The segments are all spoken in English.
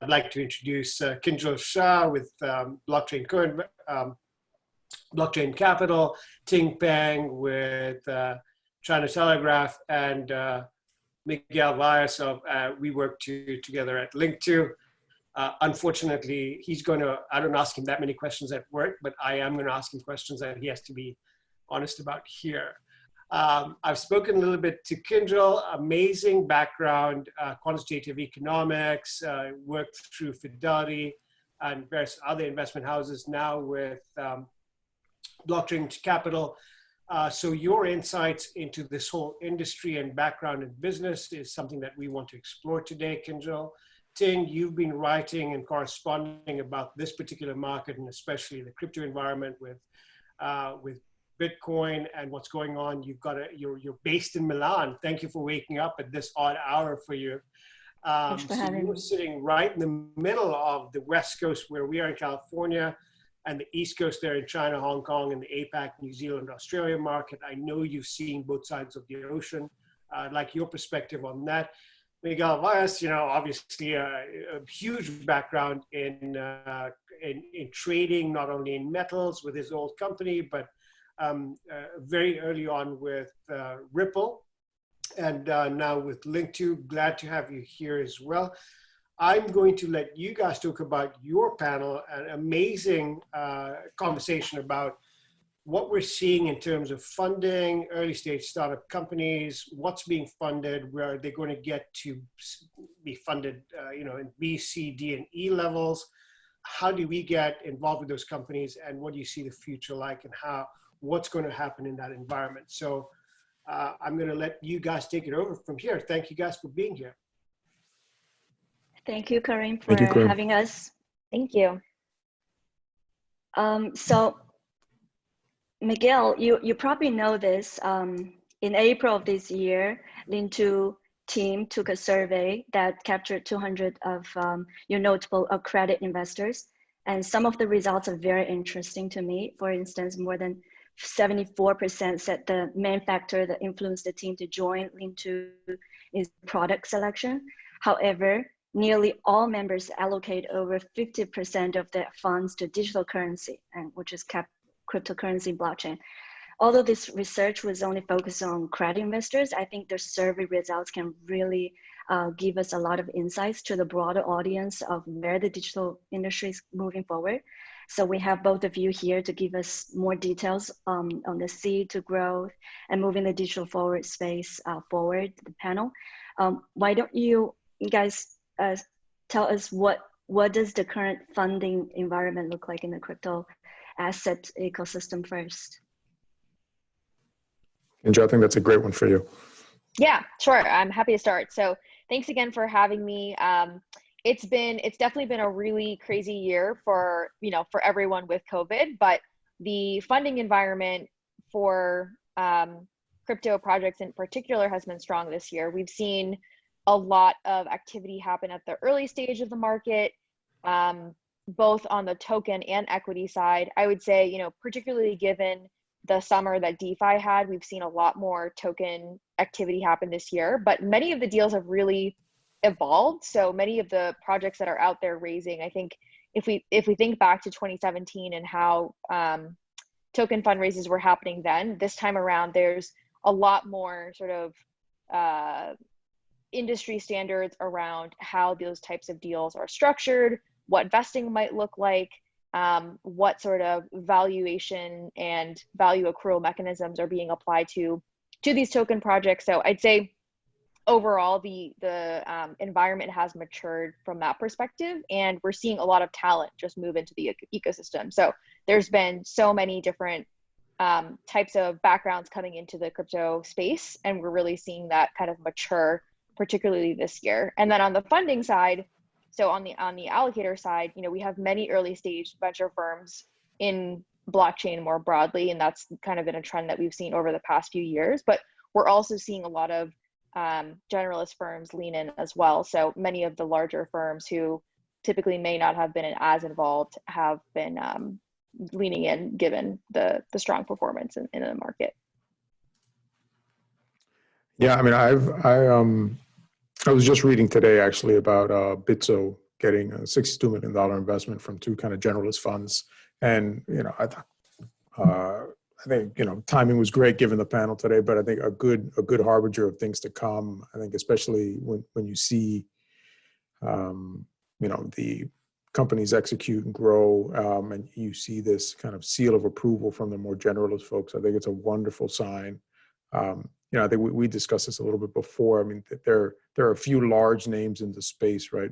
like to introduce Kinjal Shah with Blockchain Capital, Ting Peng with CoinTelegraph, and Miguel Valles of we work together at Linqto. Unfortunately, I don't ask him that many questions at work, but I am going to ask him questions that he has to be honest about here. I've spoken a little bit to Kinjal, amazing background, quantitative economics, worked through Fidelity and various other investment houses, now with Blockchain Capital. So your insights into this whole industry and background in business is something that we want to explore today, Kinjal. Ting, you've been writing and corresponding about this particular market, and especially the crypto environment with Bitcoin and what's going on. You're based in Milan. Thank you for waking up at this odd hour for you. Thanks for having me. You're sitting right in the middle of the West Coast, where we are in California, and the East Coast there in China, Hong Kong, and the APAC, New Zealand, Australia market. I know you've seen both sides of the ocean. I'd like your perspective on that. Miguel Valles, obviously a huge background in trading, not only in metals with his old company, but very early on with Ripple, and now with Linqto. Glad to have you here as well. I'm going to let you guys talk about your panel, an amazing conversation about what we're seeing in terms of funding, early stage startup companies, what's being funded, where are they going to get to be funded, in B, C, D, and E levels. How do we get involved with those companies, and what do you see the future like, and what's going to happen in that environment? So I'm going to let you guys take it over from here. Thank you guys for being here. Thank you, Karim, for having us. Thank you. So Miguel, you probably know this. In April of this year, Linqto team took a survey that captured 200 of your notable accredited investors. And some of the results are very interesting to me. For instance, more than 74% said the main factor that influenced the team to join Linqto is product selection. However, nearly all members allocate over 50% of their funds to digital currency, and which is cryptocurrency blockchain. Although this research was only focused on credit investors, I think the survey results can really give us a lot of insights to the broader audience of where the digital industry is moving forward. So we have both of you here to give us more details on the seed to growth and moving the digital forward space forward, the panel. Why don't you guys tell us what does the current funding environment look like in the crypto asset ecosystem first? Kinjal, I think that's a great one for you. Yeah, sure. I'm happy to start. So thanks again for having me. It's definitely been a really crazy year for everyone with COVID, but the funding environment for crypto projects in particular has been strong this year. We've seen a lot of activity happen at the early stage of the market, both on the token and equity side. I would say, particularly given the summer that DeFi had, we've seen a lot more token activity happen this year, but many of the deals have really evolved. So many of the projects that are out there raising, I think if we think back to 2017 and how token fundraisers were happening then, this time around, there's a lot more sort of industry standards around how those types of deals are structured, what vesting might look like, what sort of valuation and value accrual mechanisms are being applied to these token projects. So I'd say overall, the environment has matured from that perspective, and we're seeing a lot of talent just move into the ecosystem. So there's been so many different types of backgrounds coming into the crypto space, and we're really seeing that kind of mature, particularly this year. And then on the funding side, so on the allocator side, we have many early stage venture firms in blockchain more broadly, and that's kind of been a trend that we've seen over the past few years. But we're also seeing a lot of generalist firms lean in as well. So many of the larger firms who typically may not have been as involved have been leaning in, given the strong performance in the market. Yeah, I mean, I was just reading today actually about Bitso getting a $62 million investment from two kind of generalist funds. And, I think, timing was great given the panel today, but I think a good harbinger of things to come. I think especially when you see, the companies execute and grow, and you see this kind of seal of approval from the more generalist folks. I think it's a wonderful sign. I think we discussed this a little bit before. I mean, there are a few large names in the space, right?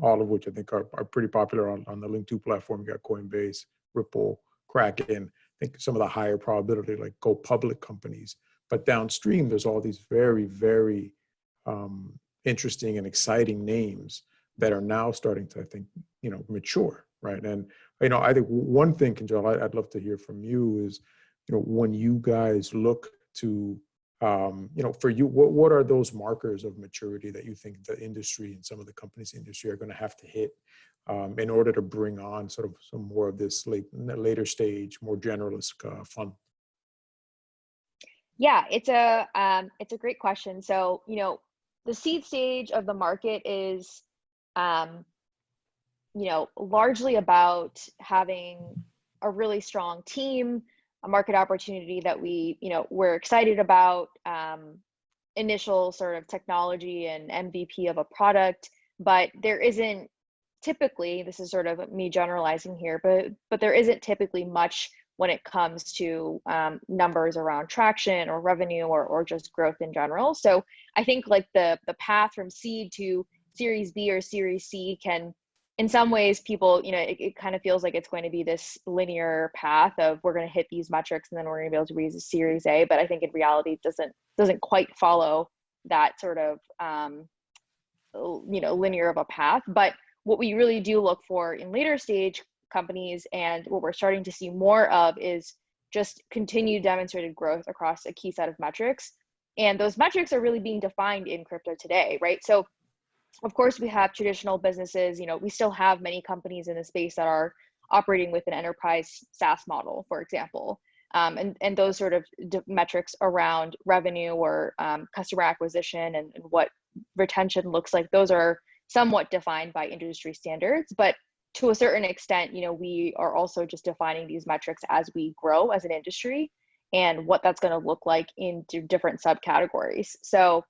All of which I think are pretty popular on the Linqto platform. You got Coinbase, Ripple, Kraken. I think some of the higher probability, like go public companies. But downstream, there's all these very, very interesting and exciting names that are now starting to, I think, mature, right? And, I think one thing, Kinjal, I'd love to hear from you is, when you guys look to, for you, what are those markers of maturity that you think the industry and some of the companies in the industry are going to have to hit in order to bring on sort of some more of this later stage, more generalist fund? Yeah, it's a great question. So, the seed stage of the market is, largely about having a really strong team, a market opportunity that we're excited about, initial sort of technology and MVP of a product, but there isn't typically, this is sort of me generalizing here, but there isn't typically much when it comes to numbers around traction or revenue or just growth in general. So I think like the path from seed to Series B or Series C can, in some ways, people, it kind of feels like it's going to be this linear path of we're going to hit these metrics and then we're going to be able to raise a Series A. But I think in reality, it doesn't quite follow that sort of linear of a path. But what we really do look for in later stage companies, and what we're starting to see more of, is just continued demonstrated growth across a key set of metrics. And those metrics are really being defined in crypto today, right? So of course, we have traditional businesses. We still have many companies in the space that are operating with an enterprise SaaS model, for example. And those sort of metrics around revenue or customer acquisition and what retention looks like, those are somewhat defined by industry standards. But to a certain extent, we are also just defining these metrics as we grow as an industry and what that's going to look like in different subcategories. So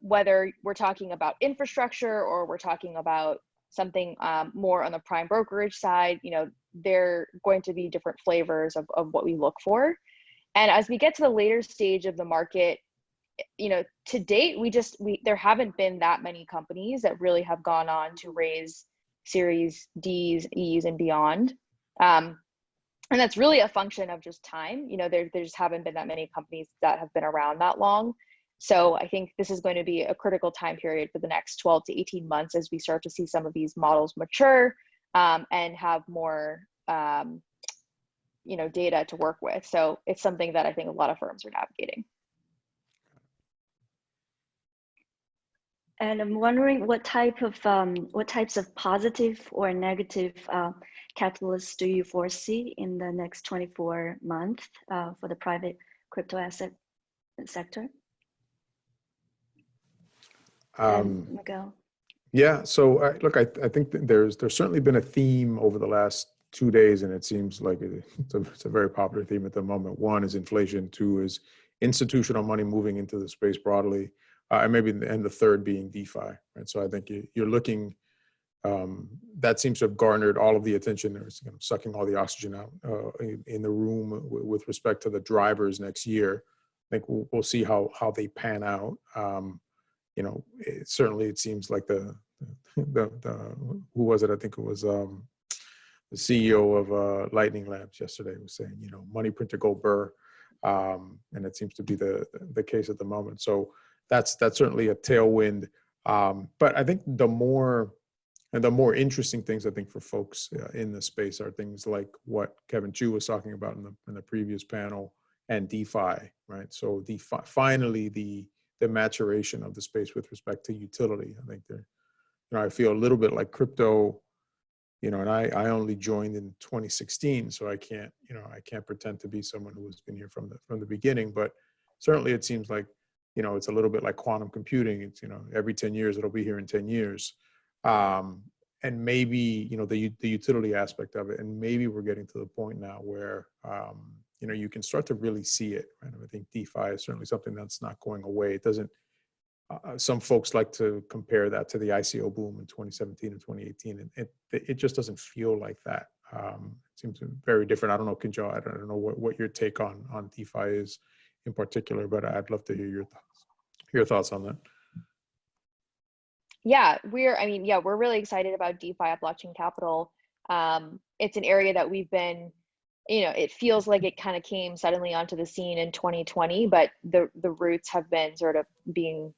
whether we're talking about infrastructure or we're talking about something more on the prime brokerage side, they're going to be different flavors of what we look for. And as we get to the later stage of the market, to date, there haven't been that many companies that really have gone on to raise Series Ds, Es, and beyond. And that's really a function of just time. There just haven't been that many companies that have been around that long. So I think this is going to be a critical time period for the next 12 to 18 months as we start to see some of these models mature and have more data to work with. So it's something that I think a lot of firms are navigating. And I'm wondering what types of positive or negative catalysts do you foresee in the next 24 months for the private crypto asset sector? Miguel. Yeah, so look, I think that there's certainly been a theme over the last 2 days, and it seems like it's a very popular theme at the moment. One is inflation, two is institutional money moving into the space broadly, and the third being DeFi. Right, so I think you're looking. That seems to have garnered all of the attention. It's sucking all the oxygen out in the room with respect to the drivers next year. I think we'll see how they pan out. It seems like the who was it? I think it was the CEO of Lightning Labs yesterday was saying, money printer go burr, and it seems to be the case at the moment. So that's certainly a tailwind. But I think the more interesting things, I think, for folks in the space are things like what Kevin Chu was talking about in the previous panel, and DeFi, right? So finally the maturation of the space with respect to utility. I think I feel a little bit like crypto, and I only joined in 2016, so I can't pretend to be someone who has been here from the beginning. But certainly it seems like, it's a little bit like quantum computing. It's, every 10 years it'll be here in 10 years. And maybe, you know, the utility aspect of it, and maybe we're getting to the point now where, you know, you can start to really see it. Right? I think DeFi is certainly something that's not going away. It doesn't. Some folks like to compare that to the ICO boom in 2017 and 2018, and it just doesn't feel like that. It seems very different. I don't know, Kinjal, I don't know what your take on DeFi is in particular, but I'd love to hear your thoughts on that. Yeah, we're really excited about DeFi at Blockchain Capital. It's an area that we've been, you know, it feels like it kind of came suddenly onto the scene in 2020, but the roots have been sort of being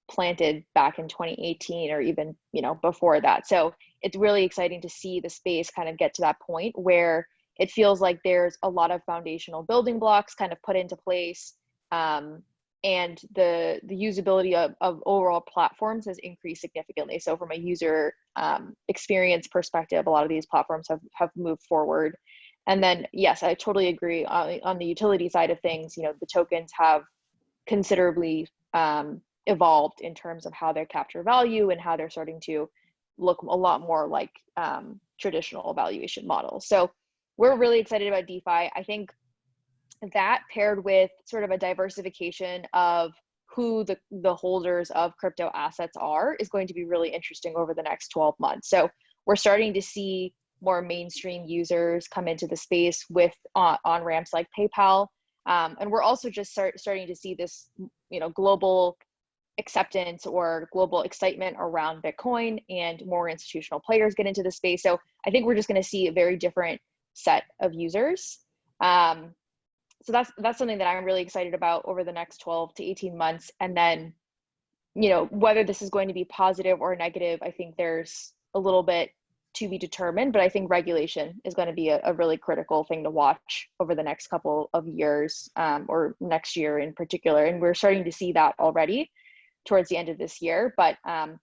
planted back in 2018 or even, you know, before that. So it's really exciting to see the space kind of get to that point where it feels like there's a lot of foundational building blocks kind of put into place. And the usability of overall platforms has increased significantly. So from a user experience perspective, a lot of these platforms have moved forward. And then, yes, I totally agree on the utility side of things. You know, the tokens have considerably evolved in terms of how they capture value and how they're starting to look a lot more like traditional valuation models. So we're really excited about DeFi. I think that paired with sort of a diversification of who the holders of crypto assets are is going to be really interesting over the next 12 months. So we're starting to see more mainstream users come into the space with on ramps like PayPal. And we're also just starting to see this, you know, global acceptance or global excitement around Bitcoin, and more institutional players get into the space. So I think we're just going to see a very different set of users. So that's something that I'm really excited about over the next 12 to 18 months. And then, you know, whether this is going to be positive or negative, I think there's a little bit to be determined, but I think regulation is going to be a really critical thing to watch over the next couple of years, or next year in particular. And we're starting to see that already towards the end of this year. But,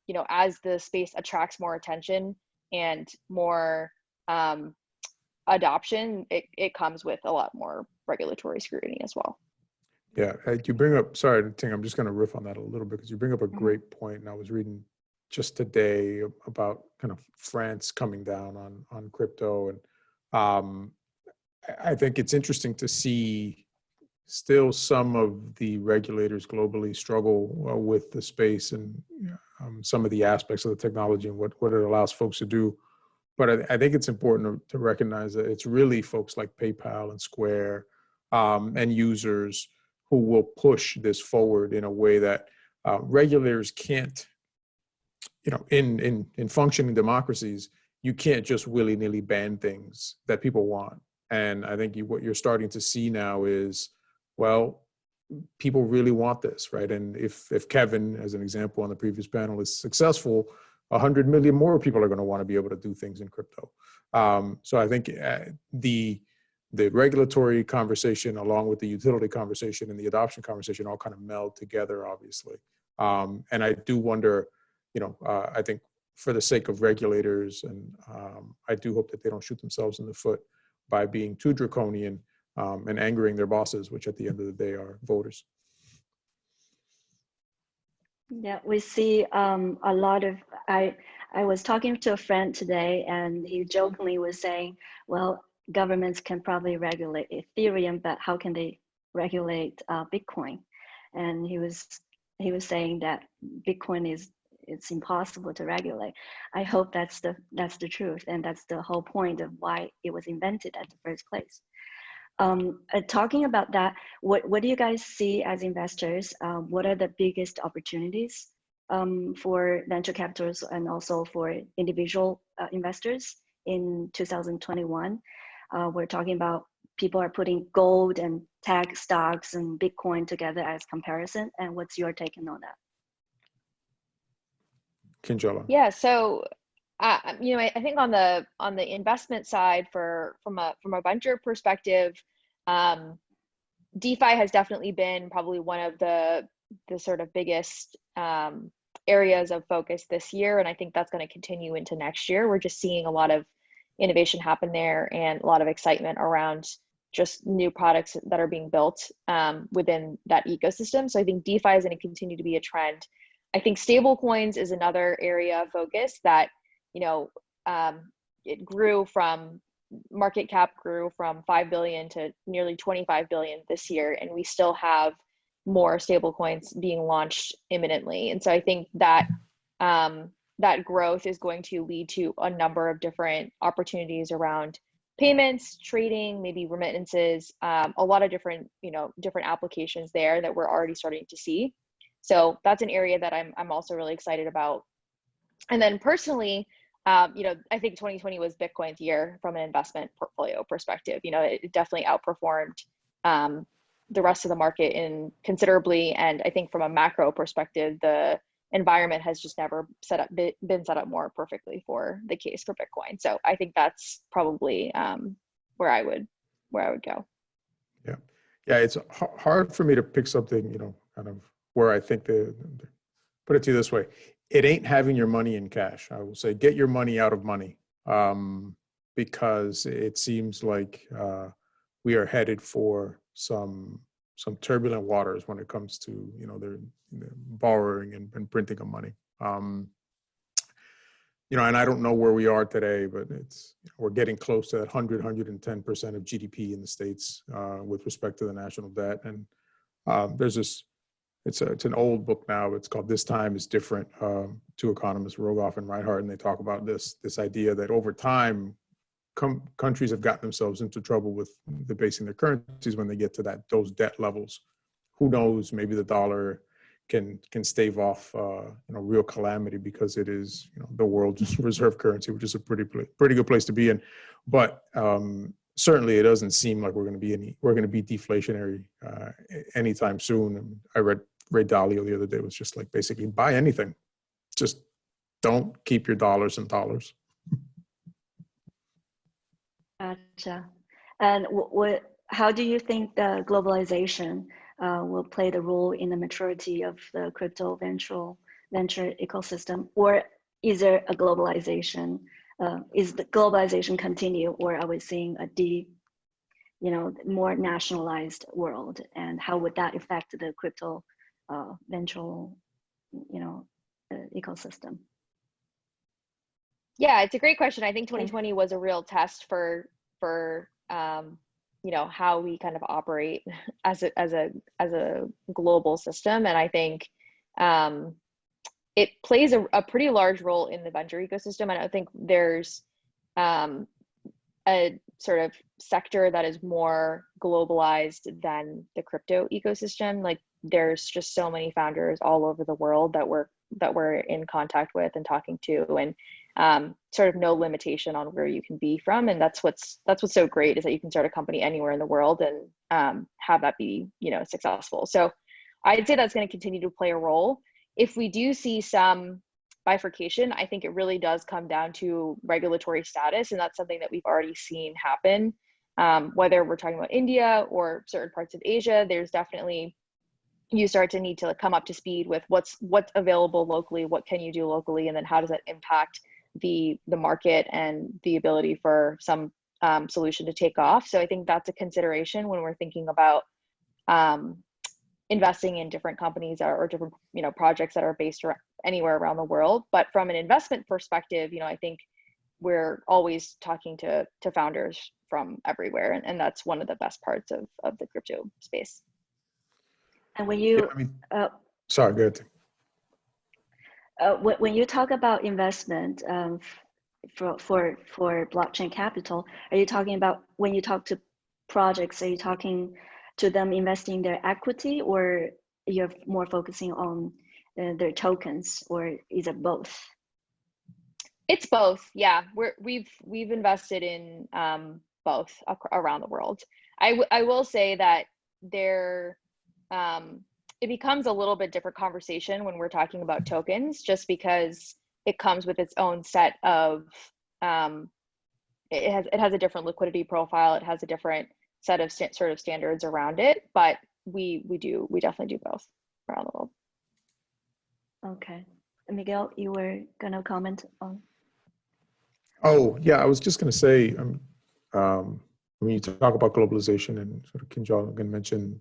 you know, as the space attracts more attention and more adoption, it comes with a lot more regulatory scrutiny as well. Yeah, you bring up, sorry, Ting, I'm just going to riff on that a little bit because you bring up a great point. And I was reading just today about kind of France coming down on crypto. And I think it's interesting to see still some of the regulators globally struggle with the space and some of the aspects of the technology and what it allows folks to do. But I think it's important to recognize that it's really folks like PayPal and Square and users who will push this forward in a way that regulators can't. You know, in functioning democracies, you can't just willy-nilly ban things that people want. And I think what you're starting to see now is, well, people really want this, right? And if Kevin, as an example on the previous panel, is successful, 100 million more people are going to want to be able to do things in crypto. So I think the regulatory conversation, along with the utility conversation and the adoption conversation, all kind of meld together, obviously. And I do wonder, you know, I think for the sake of regulators, and I do hope that they don't shoot themselves in the foot by being too draconian and angering their bosses, which at the end of the day are voters. Yeah, we see a lot of, I was talking to a friend today and he jokingly was saying, well, governments can probably regulate Ethereum, but how can they regulate Bitcoin? And he was saying that Bitcoin it's impossible to regulate. I hope that's the truth, and that's the whole point of why it was invented at the first place. Talking about that, what do you guys see as investors? What are the biggest opportunities for venture capitalists and also for individual investors in 2021? We're talking about people are putting gold and tech stocks and Bitcoin together as comparison. And what's your take on that? Kinjal. Yeah, so you know, I think on the investment side, from a venture perspective, DeFi has definitely been probably one of the sort of biggest areas of focus this year, and I think that's going to continue into next year. We're just seeing a lot of innovation happen there and a lot of excitement around just new products that are being built within that ecosystem. So I think DeFi is going to continue to be a trend. I think stable coins is another area of focus that, you know, it grew from, market cap grew from 5 billion to nearly 25 billion this year, and we still have more stable coins being launched imminently. And so I think that that growth is going to lead to a number of different opportunities around payments, trading, maybe remittances, a lot of different, you know, different applications there that we're already starting to see. So that's an area that I'm also really excited about. And then personally, you know, I think 2020 was Bitcoin's year from an investment portfolio perspective. You know, it definitely outperformed the rest of the market in considerably. And I think from a macro perspective, the environment has just never been set up more perfectly for the case for Bitcoin. So I think that's probably where I would go. Yeah, yeah. It's hard for me to pick something, you know, kind of where I think put it to you this way. It ain't having your money in cash. I will say, get your money out of money, because it seems like we are headed for some turbulent waters when it comes to, you know, their borrowing and printing of money. You know, and I don't know where we are today, but we're getting close to that 110% of GDP in the States with respect to the national debt. And there's this. It's an old book now. It's called "This Time Is Different." Two economists, Rogoff and Reinhardt, and they talk about this idea that over time, countries have gotten themselves into trouble with debasing their currencies when they get to those debt levels. Who knows? Maybe the dollar can stave off you know, real calamity, because it is, you know, the world's reserve currency, which is a pretty good place to be in. But certainly, it doesn't seem like we're going to be deflationary anytime soon. I read Ray Dalio the other day was just like, basically, buy anything, just don't keep your dollars in dollars. Gotcha. And how do you think the globalization will play the role in the maturity of the crypto venture ecosystem? Or is there a globalization? Is the globalization continue, or are we seeing you know, more nationalized world? And how would that affect the crypto venture, you know, ecosystem? Yeah, it's a great question. I think 2020 was a real test for you know, how we kind of operate as a global system. And I think it plays a pretty large role in the venture ecosystem. And I think there's a sort of sector that is more globalized than the crypto ecosystem. Like, there's just so many founders all over the world that we're in contact with and talking to, and sort of no limitation on where you can be from. And that's what's so great, is that you can start a company anywhere in the world and have that be, you know, successful. So I'd say that's going to continue to play a role. If we do see some bifurcation, I think it really does come down to regulatory status, and that's something that we've already seen happen. Whether we're talking about India or certain parts of Asia, there's definitely, you start to need to come up to speed with what's available locally, what can you do locally, and then how does that impact the market and the ability for some solution to take off. So I think that's a consideration when we're thinking about investing in different companies or different, you know, projects that are based anywhere around the world. But from an investment perspective, you know, I think we're always talking to founders from everywhere, and that's one of the best parts of the crypto space. And when you, sorry, go ahead. When you talk about investment for blockchain capital, are you talking about, when you talk to projects, are you talking to them investing their equity, or you're more focusing on their tokens, or is it both? It's both. Yeah, we've invested in both around the world. I will say that it becomes a little bit different conversation when we're talking about tokens, just because it comes with its own set of it has a different liquidity profile. It has a different set of sort of standards around it, but we definitely do both around the world. Okay, Miguel, you were gonna comment on? Oh yeah, I was just gonna say, when you talk about globalization, and sort of Kinjal again mentioned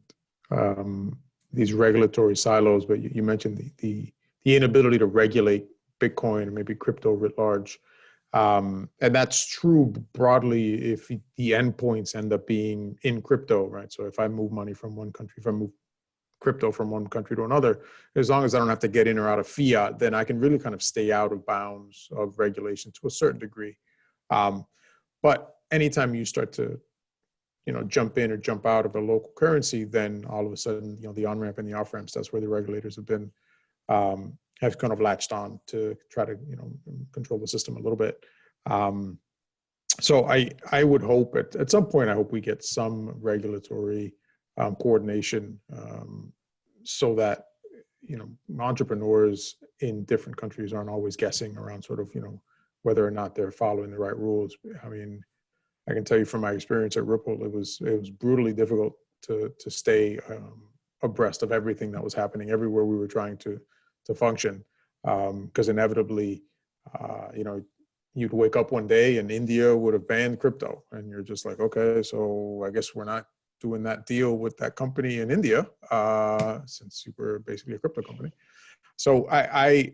these regulatory silos, but you mentioned the the inability to regulate Bitcoin and maybe crypto writ large. And that's true broadly if the endpoints end up being in crypto, right? So if I move money from one country, if I move crypto from one country to another, as long as I don't have to get in or out of fiat, then I can really kind of stay out of bounds of regulation to a certain degree. But anytime you start to, jump in or jump out of a local currency, then all of a sudden, the on-ramp and the off-ramps, that's where the regulators have been, have kind of latched on to try to, control the system a little bit. So I would hope at some point, I hope we get some regulatory coordination so that, entrepreneurs in different countries aren't always guessing around sort of, whether or not they're following the right rules. I mean, I can tell you from my experience at Ripple, it was brutally difficult to stay abreast of everything that was happening everywhere we were trying to function, because inevitably, you'd wake up one day and India would have banned crypto, and you're just like, okay, so I guess we're not doing that deal with that company in India, since you were basically a crypto company. So I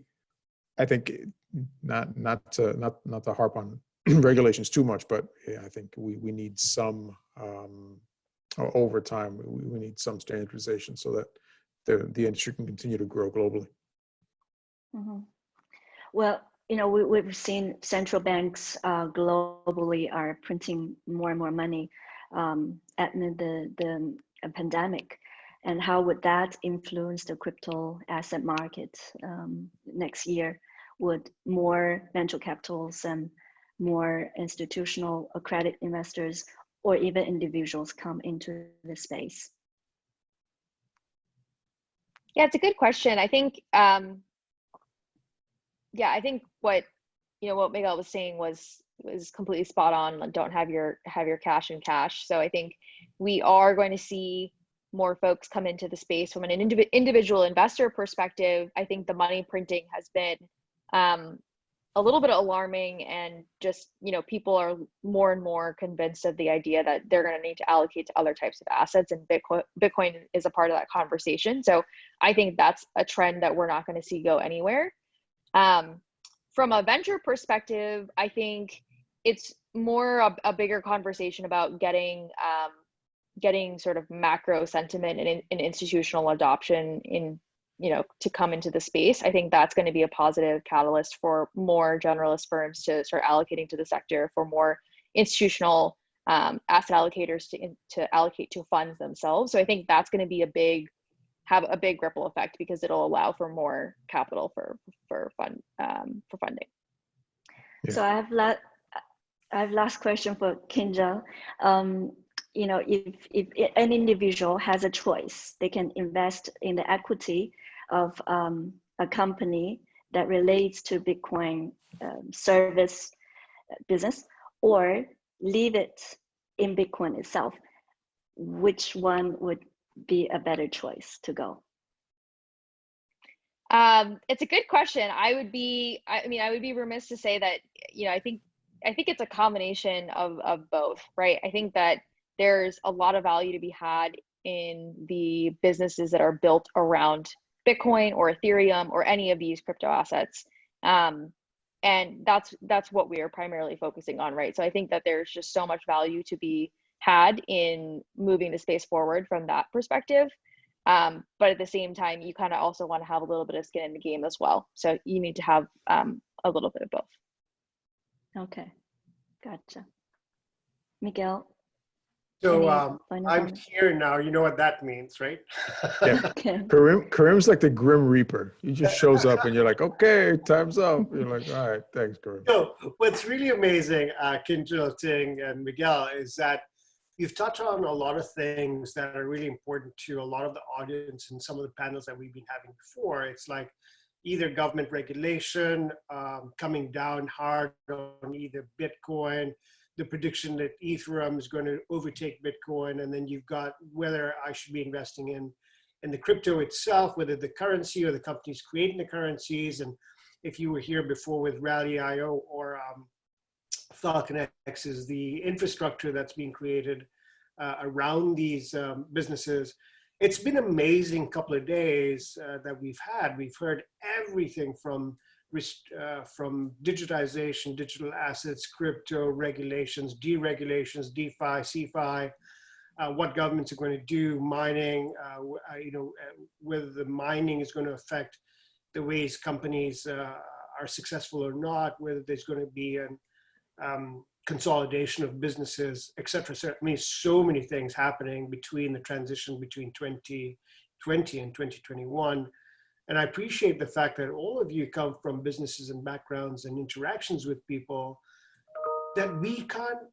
think not to harp on regulations too much, but yeah, I think we need some over time. We need some standardization so that the industry can continue to grow globally. Mm-hmm. Well, we've seen central banks globally are printing more and more money amid the pandemic. And how would that influence the crypto asset market next year? Would more venture capitals and more institutional accredited investors or even individuals come into the space? Yeah, it's a good question. I think, I think what Miguel was saying was completely spot on. Like, don't have your cash in cash. So I think we are going to see more folks come into the space from an individual investor perspective. I think the money printing has been a little bit alarming, and just, people are more and more convinced of the idea that they're going to need to allocate to other types of assets, and Bitcoin is a part of that conversation. So I think that's a trend that we're not going to see go anywhere. From a venture perspective, I think it's more a bigger conversation about getting sort of macro sentiment and institutional adoption to come into the space. I think that's going to be a positive catalyst for more generalist firms to start allocating to the sector, for more institutional asset allocators to allocate to funds themselves. So I think that's going to be have a big ripple effect, because it'll allow for more capital for funding. Yeah. So I have last question for Kinjal. If an individual has a choice, they can invest in the equity of a company that relates to Bitcoin service business, or leave it in Bitcoin itself. Which one would be a better choice to go? It's a good question. I would be remiss to say that, I think it's a combination of both, right? I think that there's a lot of value to be had in the businesses that are built around Bitcoin or Ethereum or any of these crypto assets. And that's what we are primarily focusing on, right? So I think that there's just so much value to be had in moving the space forward from that perspective. But at the same time, you kind of also want to have a little bit of skin in the game as well. So you need to have a little bit of both. Okay, gotcha. Miguel? So I'm here now. You know what that means, right? Yeah. Okay. Karim's like the Grim Reaper. He just shows up and you're like, okay, time's up. You're like, all right, thanks, Karim. So what's really amazing, Kinjal, Ting, and Miguel, is that you've touched on a lot of things that are really important to a lot of the audience and some of the panels that we've been having before. It's like either government regulation coming down hard on either Bitcoin, the prediction that Ethereum is going to overtake Bitcoin, and then you've got whether I should be investing in the crypto itself, whether the currency or the companies creating the currencies. And if you were here before with Rally.io or Falcon X, is the infrastructure that's being created around these businesses. it's been an amazing couple of days that we've had. We've heard everything from digitization, digital assets, crypto, regulations, deregulations, DeFi, CeFi, what governments are going to do, mining, whether the mining is going to affect the ways companies are successful or not, whether there's going to be a consolidation of businesses, et cetera. So, I mean, so many things happening between the transition between 2020 and 2021. And I appreciate the fact that all of you come from businesses and backgrounds and interactions with people that we can't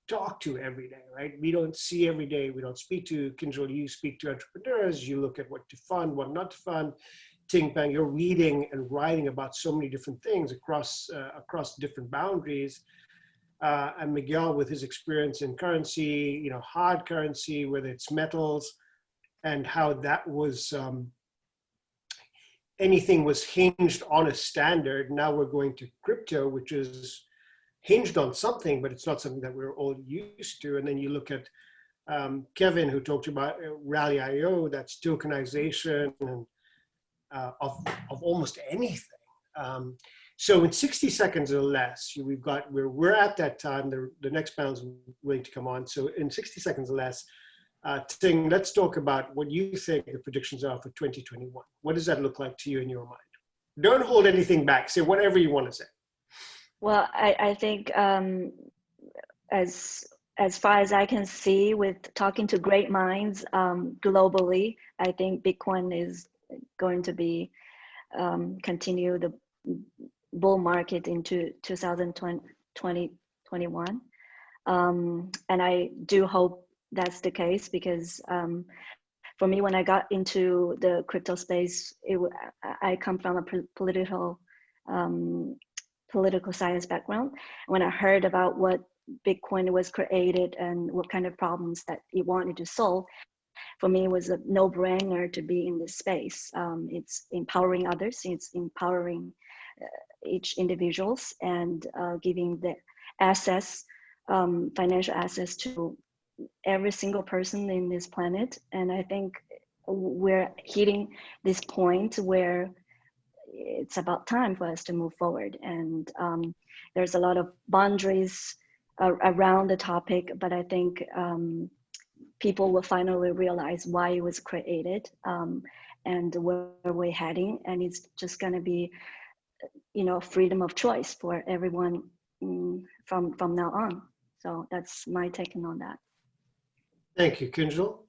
talk to every day, right? We don't see every day. We don't speak to. Kinjal, you speak to entrepreneurs. You look at what to fund, what not to fund. Ting, Peng, you're reading and writing about so many different things across different boundaries. And Miguel, with his experience in currency, hard currency, whether it's metals, and how that was, anything was hinged on a standard. Now we're going to crypto, which is hinged on something, but it's not something that we're all used to. And then you look at Kevin, who talked about Rally.io, that's tokenization and, of almost anything. So in 60 seconds or less, we're at that time. The next panel's waiting to come on. So in 60 seconds or less, Ting, let's talk about what you think the predictions are for 2021. What does that look like to you in your mind? Don't hold anything back. Say whatever you want to say. Well, I think as far as I can see, with talking to great minds globally, I think Bitcoin is going to be continue the bull market into 2021. And I do hope that's the case, because for me, when I got into the crypto space, I come from a political science background. When I heard about what Bitcoin was created and what kind of problems that it wanted to solve, for me, it was a no-brainer to be in this space. It's empowering others, it's empowering each individuals, and giving the access, financial access to every single person in this planet. And I think we're hitting this point where it's about time for us to move forward. And there's a lot of boundaries around the topic, but I think people will finally realize why it was created and where we're heading. And it's just going to be, freedom of choice for everyone from now on. So that's my take on that. Thank you, Kinjal.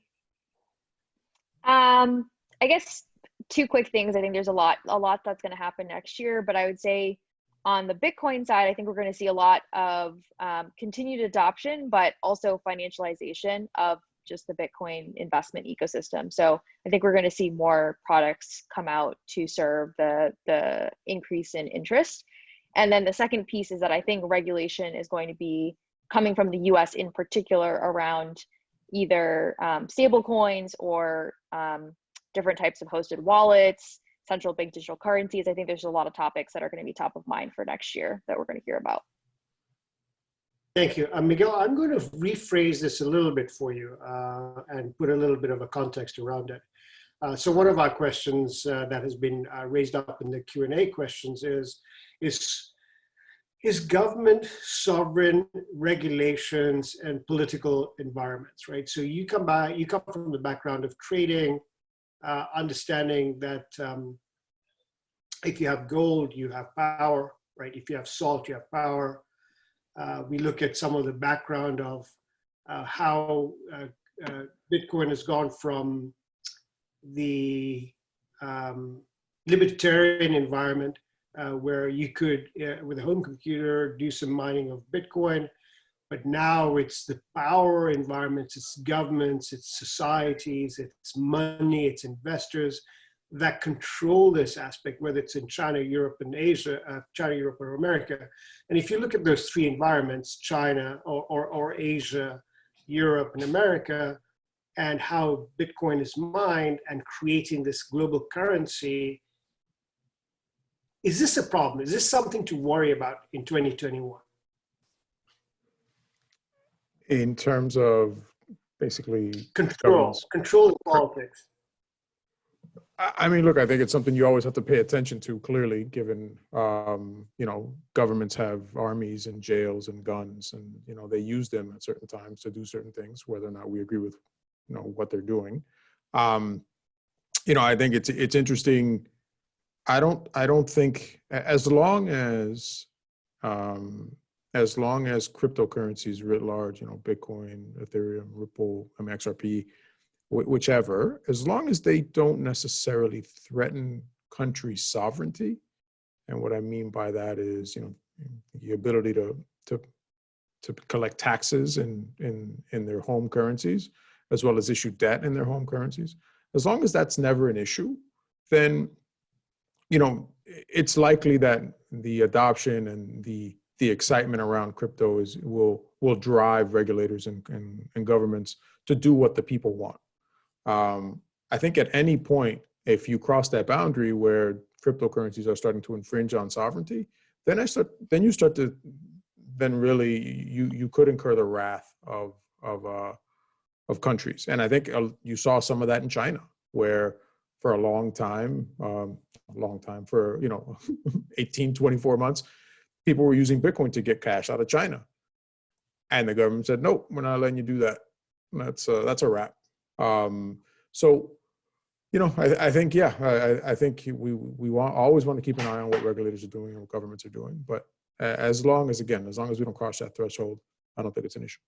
I guess two quick things. I think there's a lot that's going to happen next year, but I would say on the Bitcoin side, I think we're going to see a lot of continued adoption, but also financialization of just the Bitcoin investment ecosystem. So I think we're going to see more products come out to serve the increase in interest. And then the second piece is that I think regulation is going to be coming from the US in particular around either stable coins or different types of hosted wallets, central bank digital currencies. I think there's a lot of topics that are going to be top of mind for next year that we're going to hear about. Thank you. Miguel, I'm going to rephrase this a little bit for you and put a little bit of a context around it. So one of our questions that has been raised up in the Q&A questions is government, sovereign, regulations, and political environments, right? So you come from the background of trading, understanding that if you have gold, you have power, right? If you have salt, you have power. We look at some of the background of how Bitcoin has gone from the libertarian environment where you could, with a home computer, do some mining of Bitcoin, but now it's the power environments, it's governments, it's societies, it's money, it's investors that control this aspect, whether it's in China, Europe, and Asia, China, Europe, or America. And if you look at those three environments, China or Asia, Europe, and America, and how Bitcoin is mined and creating this global currency, is this a problem? Is this something to worry about in 2021? In terms of basically Control politics. I mean, look, I think it's something you always have to pay attention to, clearly, given, you know, governments have armies and jails and guns, and, you know, they use them at certain times to do certain things, whether or not we agree with, you know, what they're doing. You know, I think it's interesting. I don't think, as long as cryptocurrencies writ large, you know, Bitcoin, Ethereum, Ripple, I mean, XRP, whichever, as long as they don't necessarily threaten country sovereignty. And what I mean by that is, you know, the ability to collect taxes in their home currencies, as well as issue debt in their home currencies. As long as that's never an issue, then, you know, it's likely that the adoption and the excitement around crypto will drive regulators and governments to do what the people want. I think at any point, if you cross that boundary where cryptocurrencies are starting to infringe on sovereignty, then you could incur the wrath of countries. And I think you saw some of that in China, where for a long time, for, you know, 18, 24 months, people were using Bitcoin to get cash out of China. And the government said, nope, we're not letting you do that. That's a wrap. So, you know, I think, yeah, I think we always want to keep an eye on what regulators are doing and what governments are doing. But as long as we don't cross that threshold, I don't think it's an issue.